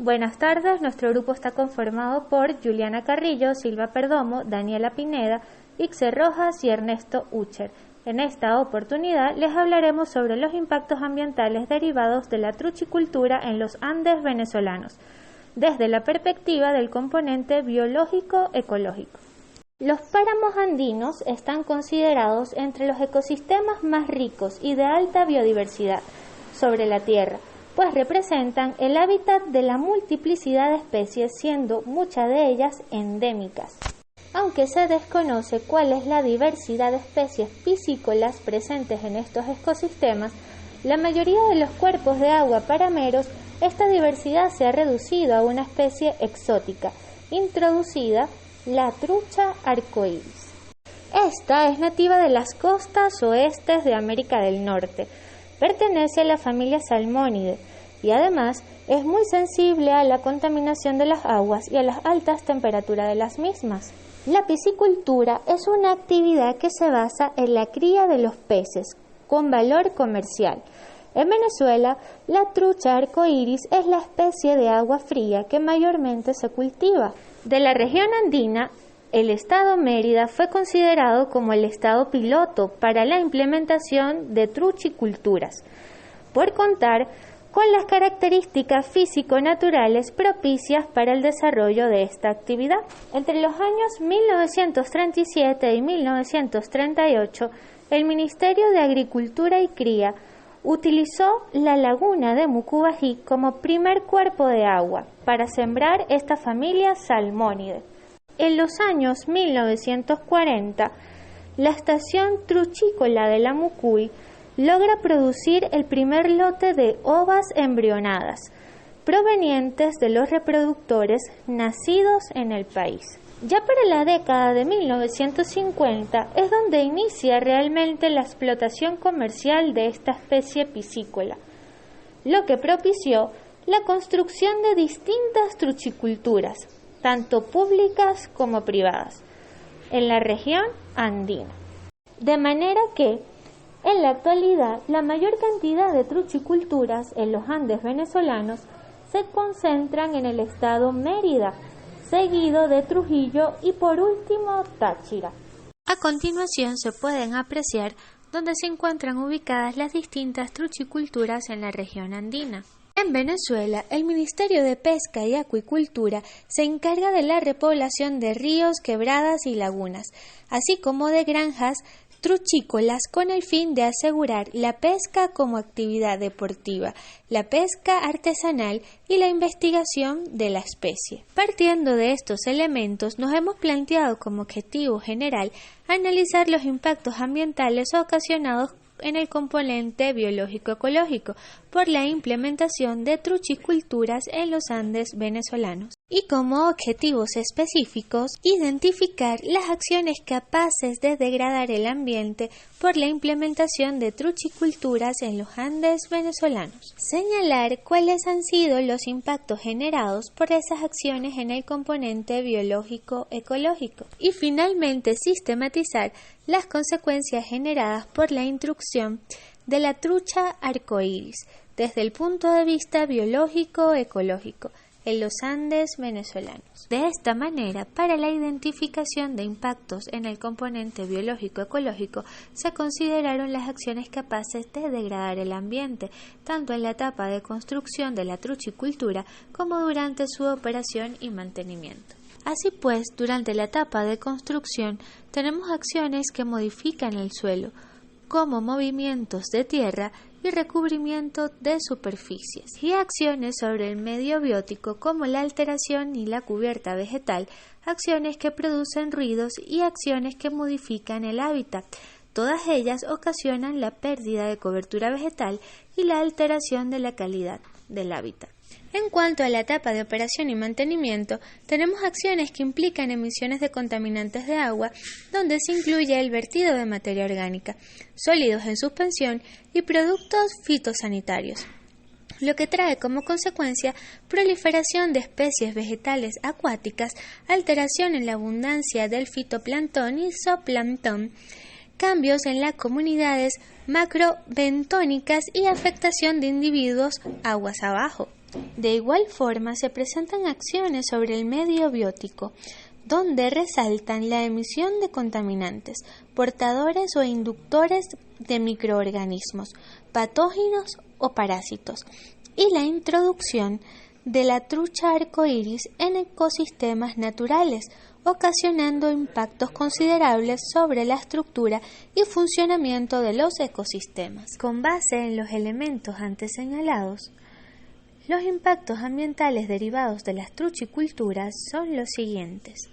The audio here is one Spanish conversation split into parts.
Buenas tardes, nuestro grupo está conformado por Juliana Carrillo, Silva Perdomo, Daniela Pineda, Ixe Rojas y Ernesto Ucher. En esta oportunidad les hablaremos sobre los impactos ambientales derivados de la truchicultura en los Andes venezolanos, desde la perspectiva del componente biológico-ecológico. Los páramos andinos están considerados entre los ecosistemas más ricos y de alta biodiversidad sobre la Tierra, pues representan el hábitat de la multiplicidad de especies, siendo muchas de ellas endémicas. Aunque se desconoce cuál es la diversidad de especies piscícolas presentes en estos ecosistemas, la mayoría de los cuerpos de agua parameros, esta diversidad se ha reducido a una especie exótica, introducida, la trucha arcoíris. Esta es nativa de las costas oestes de América del Norte. Pertenece a la familia Salmonidae y además es muy sensible a la contaminación de las aguas y a las altas temperaturas de las mismas. La piscicultura es una actividad que se basa en la cría de los peces con valor comercial. En Venezuela, la trucha arcoíris es la especie de agua fría que mayormente se cultiva. De la región andina, el estado Mérida fue considerado como el estado piloto para la implementación de truchiculturas, por contar con las características físico-naturales propicias para el desarrollo de esta actividad. Entre los años 1937 y 1938, el Ministerio de Agricultura y Cría utilizó la laguna de Mucubají como primer cuerpo de agua para sembrar esta familia Salmonidae. En los años 1940, la estación truchícola de la Mucuy logra producir el primer lote de ovas embrionadas, provenientes de los reproductores nacidos en el país. Ya para la década de 1950 es donde inicia realmente la explotación comercial de esta especie piscícola, lo que propició la construcción de distintas truchiculturas, tanto públicas como privadas, en la región andina. De manera que, en la actualidad, la mayor cantidad de truchiculturas en los Andes venezolanos se concentran en el estado Mérida, seguido de Trujillo y por último Táchira. A continuación se pueden apreciar dónde se encuentran ubicadas las distintas truchiculturas en la región andina. En Venezuela, el Ministerio de Pesca y Acuicultura se encarga de la repoblación de ríos, quebradas y lagunas, así como de granjas truchícolas con el fin de asegurar la pesca como actividad deportiva, la pesca artesanal y la investigación de la especie. Partiendo de estos elementos, nos hemos planteado como objetivo general analizar los impactos ambientales ocasionados en el componente biológico-ecológico por la implementación de truchiculturas en los Andes venezolanos y como objetivos específicos identificar las acciones capaces de degradar el ambiente por la implementación de truchiculturas en los Andes venezolanos. Señalar cuáles han sido los impactos generados por esas acciones en el componente biológico-ecológico y finalmente sistematizar las consecuencias generadas por la introducción de la trucha arcoíris desde el punto de vista biológico-ecológico en los Andes venezolanos. De esta manera, para la identificación de impactos en el componente biológico-ecológico, se consideraron las acciones capaces de degradar el ambiente, tanto en la etapa de construcción de la truchicultura como durante su operación y mantenimiento. Así pues, durante la etapa de construcción, tenemos acciones que modifican el suelo, como movimientos de tierra y recubrimiento de superficies, y acciones sobre el medio biótico como la alteración y la cubierta vegetal, acciones que producen ruidos y acciones que modifican el hábitat. Todas ellas ocasionan la pérdida de cobertura vegetal y la alteración de la calidad del hábitat. En cuanto a la etapa de operación y mantenimiento, tenemos acciones que implican emisiones de contaminantes de agua, donde se incluye el vertido de materia orgánica, sólidos en suspensión y productos fitosanitarios, lo que trae como consecuencia proliferación de especies vegetales acuáticas, alteración en la abundancia del fitoplancton y zooplancton, cambios en las comunidades macrobentónicas y afectación de individuos aguas abajo. De igual forma, se presentan acciones sobre el medio biótico, donde resaltan la emisión de contaminantes, portadores o inductores de microorganismos, patógenos o parásitos, y la introducción de la trucha arcoíris en ecosistemas naturales, ocasionando impactos considerables sobre la estructura y funcionamiento de los ecosistemas. Con base en los elementos antes señalados, los impactos ambientales derivados de las truchiculturas son los siguientes.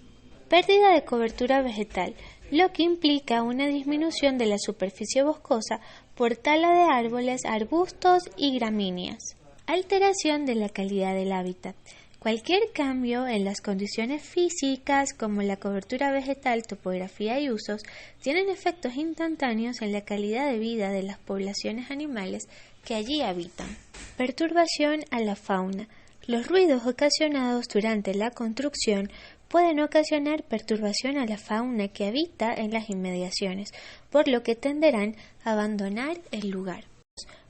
Pérdida de cobertura vegetal, lo que implica una disminución de la superficie boscosa por tala de árboles, arbustos y gramíneas. Alteración de la calidad del hábitat. Cualquier cambio en las condiciones físicas, como la cobertura vegetal, topografía y usos, tienen efectos instantáneos en la calidad de vida de las poblaciones animales que allí habitan. Perturbación a la fauna. Los ruidos ocasionados durante la construcción pueden ocasionar perturbación a la fauna que habita en las inmediaciones, por lo que tenderán a abandonar el lugar.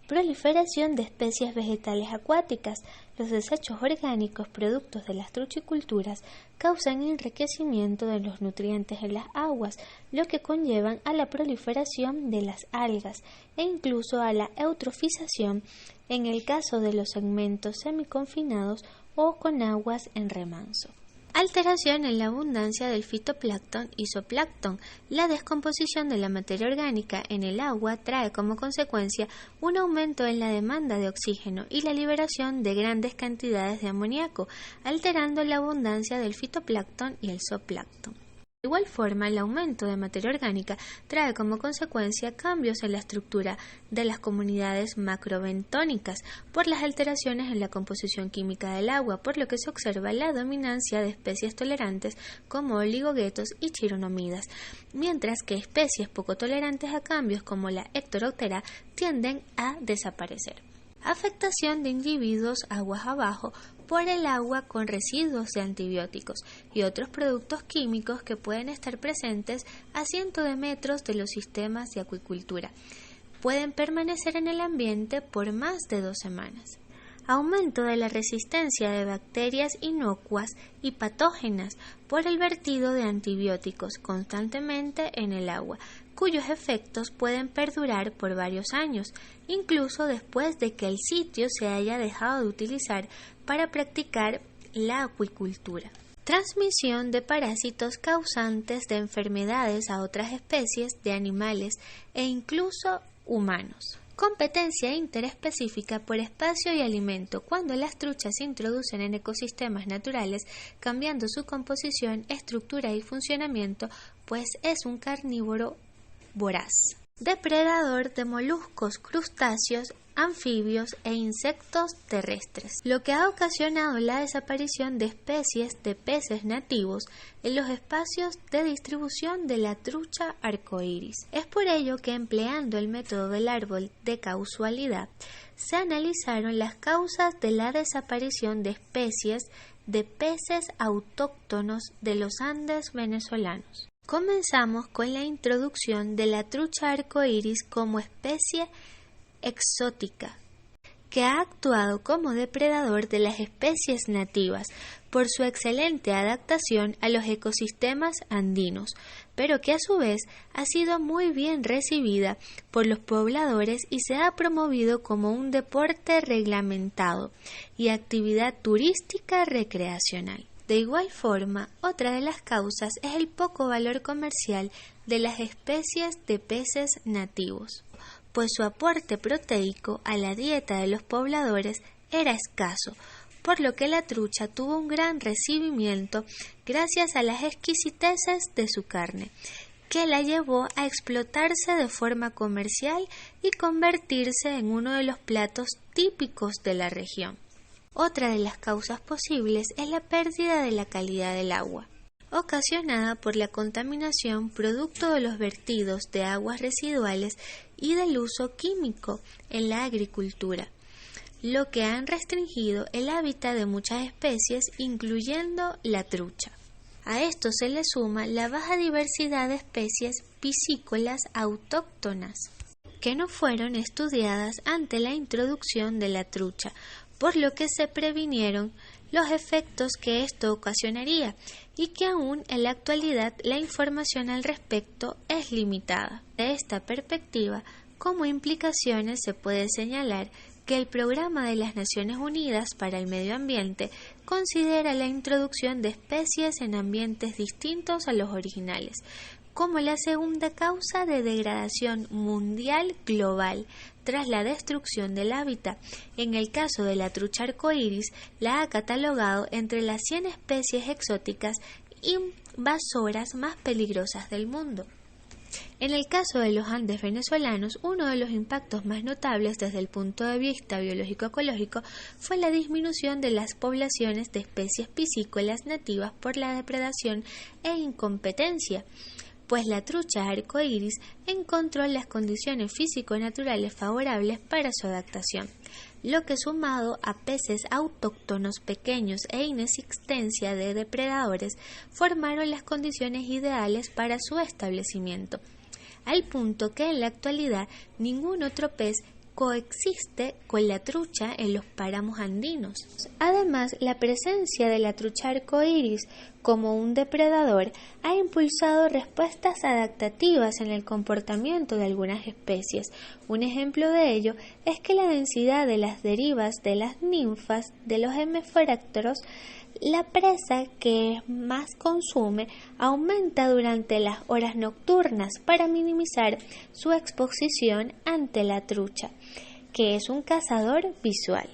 Proliferación de especies vegetales acuáticas. Los desechos orgánicos productos de las truchiculturas causan enriquecimiento de los nutrientes en las aguas, lo que conllevan a la proliferación de las algas e incluso a la eutrofización en el caso de los segmentos semiconfinados o con aguas en remanso. Alteración en la abundancia del fitoplancton y zooplancton. La descomposición de la materia orgánica en el agua trae como consecuencia un aumento en la demanda de oxígeno y la liberación de grandes cantidades de amoníaco, alterando la abundancia del fitoplancton y el zooplancton. De igual forma, el aumento de materia orgánica trae como consecuencia cambios en la estructura de las comunidades macrobentónicas por las alteraciones en la composición química del agua, por lo que se observa la dominancia de especies tolerantes como oligoguetos y chironomidas, mientras que especies poco tolerantes a cambios como la Ectoroptera tienden a desaparecer. Afectación de individuos aguas abajo por el agua con residuos de antibióticos y otros productos químicos que pueden estar presentes a cientos de metros de los sistemas de acuicultura. Pueden permanecer en el ambiente por más de 2 semanas. Aumento de la resistencia de bacterias inocuas y patógenas por el vertido de antibióticos constantemente en el agua, cuyos efectos pueden perdurar por varios años, incluso después de que el sitio se haya dejado de utilizar para practicar la acuicultura. Transmisión de parásitos causantes de enfermedades a otras especies de animales e incluso humanos. Competencia interespecífica por espacio y alimento cuando las truchas se introducen en ecosistemas naturales, cambiando su composición, estructura y funcionamiento, pues es un carnívoro voraz. Depredador de moluscos, crustáceos, anfibios e insectos terrestres, lo que ha ocasionado la desaparición de especies de peces nativos en los espacios de distribución de la trucha arcoíris. Es por ello que, empleando el método del árbol de causalidad, se analizaron las causas de la desaparición de especies de peces autóctonos de los Andes venezolanos. Comenzamos con la introducción de la trucha arcoíris como especie exótica, que ha actuado como depredador de las especies nativas por su excelente adaptación a los ecosistemas andinos, pero que a su vez ha sido muy bien recibida por los pobladores y se ha promovido como un deporte reglamentado y actividad turística recreacional. De igual forma, otra de las causas es el poco valor comercial de las especies de peces nativos, pues su aporte proteico a la dieta de los pobladores era escaso, por lo que la trucha tuvo un gran recibimiento gracias a las exquisiteces de su carne, que la llevó a explotarse de forma comercial y convertirse en uno de los platos típicos de la región. Otra de las causas posibles es la pérdida de la calidad del agua, ocasionada por la contaminación producto de los vertidos de aguas residuales y del uso químico en la agricultura, lo que han restringido el hábitat de muchas especies, incluyendo la trucha. A esto se le suma la baja diversidad de especies piscícolas autóctonas, que no fueron estudiadas ante la introducción de la trucha, por lo que se previnieron los efectos que esto ocasionaría y que aún en la actualidad la información al respecto es limitada. De esta perspectiva, como implicaciones se puede señalar que el Programa de las Naciones Unidas para el Medio Ambiente considera la introducción de especies en ambientes distintos a los originales como la segunda causa de degradación mundial global tras la destrucción del hábitat. En el caso de la trucha arcoíris, la ha catalogado entre las 100 especies exóticas invasoras más peligrosas del mundo. En el caso de los Andes venezolanos, uno de los impactos más notables desde el punto de vista biológico-ecológico fue la disminución de las poblaciones de especies piscícolas nativas por la depredación e incompetencia, pues la trucha arcoíris encontró las condiciones físico-naturales favorables para su adaptación, lo que sumado a peces autóctonos pequeños e inexistencia de depredadores formaron las condiciones ideales para su establecimiento, al punto que en la actualidad ningún otro pez coexiste con la trucha en los páramos andinos. Además, la presencia de la trucha arcoíris como un depredador ha impulsado respuestas adaptativas en el comportamiento de algunas especies. Un ejemplo de ello es que la densidad de las derivas de las ninfas de los hemispherópteros, la presa que más consume, aumenta durante las horas nocturnas para minimizar su exposición ante la trucha, que es un cazador visual.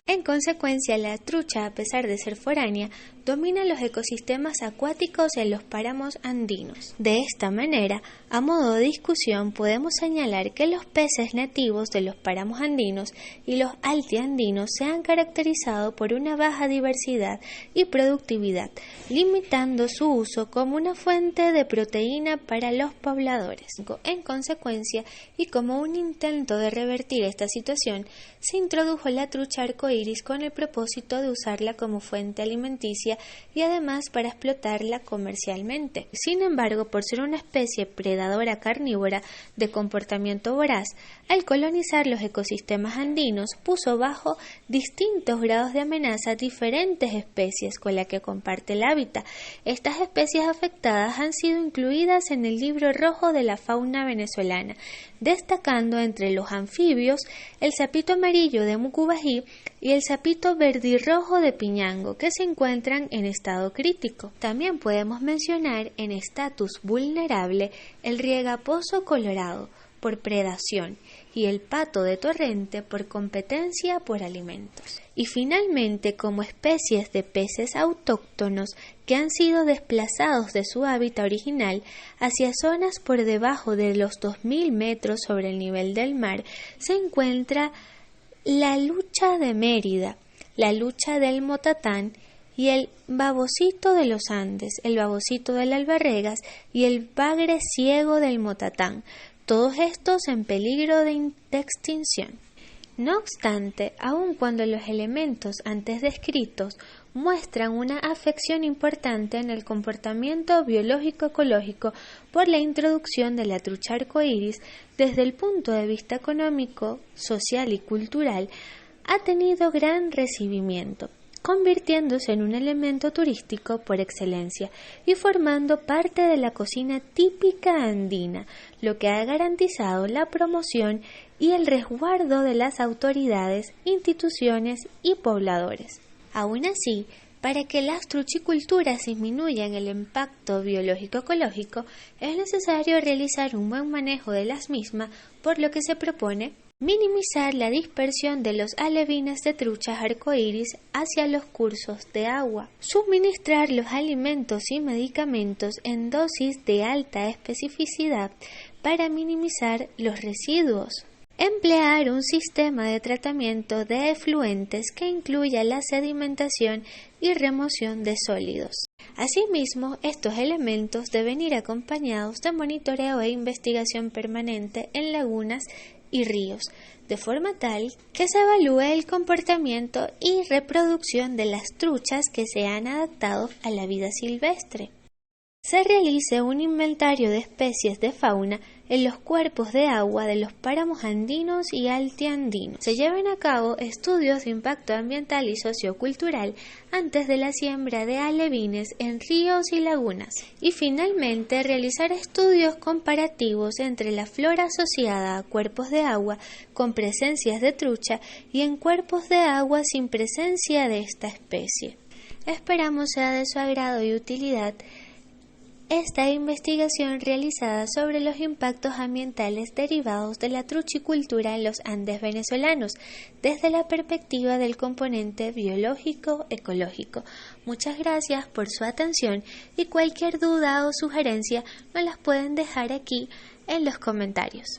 En consecuencia, la trucha, a pesar de ser foránea, domina los ecosistemas acuáticos en los páramos andinos. De esta manera, a modo de discusión, podemos señalar que los peces nativos de los páramos andinos y los altiandinos se han caracterizado por una baja diversidad y productividad, limitando su uso como una fuente de proteína para los pobladores. En consecuencia, y como un intento de revertir esta situación, se introdujo la trucha arcoíris con el propósito de usarla como fuente alimenticia y además para explotarla comercialmente. Sin embargo, por ser una especie predadora carnívora de comportamiento voraz, al colonizar los ecosistemas andinos puso bajo distintos grados de amenaza diferentes especies con las que comparte el hábitat. Estas especies afectadas han sido incluidas en el Libro Rojo de la Fauna Venezolana, destacando entre los anfibios el sapito amarillo de Mucubají y el sapito verdirrojo de Piñango, que se encuentran en estado crítico. También podemos mencionar en estatus vulnerable el riegaposo colorado por predación y el pato de torrente por competencia por alimentos. Y finalmente, como especies de peces autóctonos que han sido desplazados de su hábitat original hacia zonas por debajo de los 2000 metros sobre el nivel del mar, se encuentra la lucha de Mérida, la lucha del Motatán y el babosito de los Andes, el babosito del Albarregas y el bagre ciego del Motatán, todos estos en peligro de extinción. No obstante, aun cuando los elementos antes descritos muestran una afección importante en el comportamiento biológico-ecológico por la introducción de la trucha arcoíris, desde el punto de vista económico, social y cultural, ha tenido gran recibimiento, convirtiéndose en un elemento turístico por excelencia y formando parte de la cocina típica andina, lo que ha garantizado la promoción y el resguardo de las autoridades, instituciones y pobladores. Aún así, para que las truchiculturas disminuyan el impacto biológico-ecológico, es necesario realizar un buen manejo de las mismas, por lo que se propone minimizar la dispersión de los alevines de truchas arcoíris hacia los cursos de agua, suministrar los alimentos y medicamentos en dosis de alta especificidad para minimizar los residuos, emplear un sistema de tratamiento de efluentes que incluya la sedimentación y remoción de sólidos. Asimismo, estos elementos deben ir acompañados de monitoreo e investigación permanente en lagunas y ríos, de forma tal que se evalúe el comportamiento y reproducción de las truchas que se han adaptado a la vida silvestre. se realice un inventario de especies de fauna en los cuerpos de agua de los páramos andinos y altiandinos. Se lleven a cabo estudios de impacto ambiental y sociocultural antes de la siembra de alevines en ríos y lagunas. Y finalmente realizar estudios comparativos entre la flora asociada a cuerpos de agua con presencias de trucha y en cuerpos de agua sin presencia de esta especie. Esperamos sea de su agrado y utilidad esta investigación realizada sobre los impactos ambientales derivados de la truchicultura en los Andes venezolanos, desde la perspectiva del componente biológico-ecológico. Muchas gracias por su atención y cualquier duda o sugerencia nos las pueden dejar aquí en los comentarios.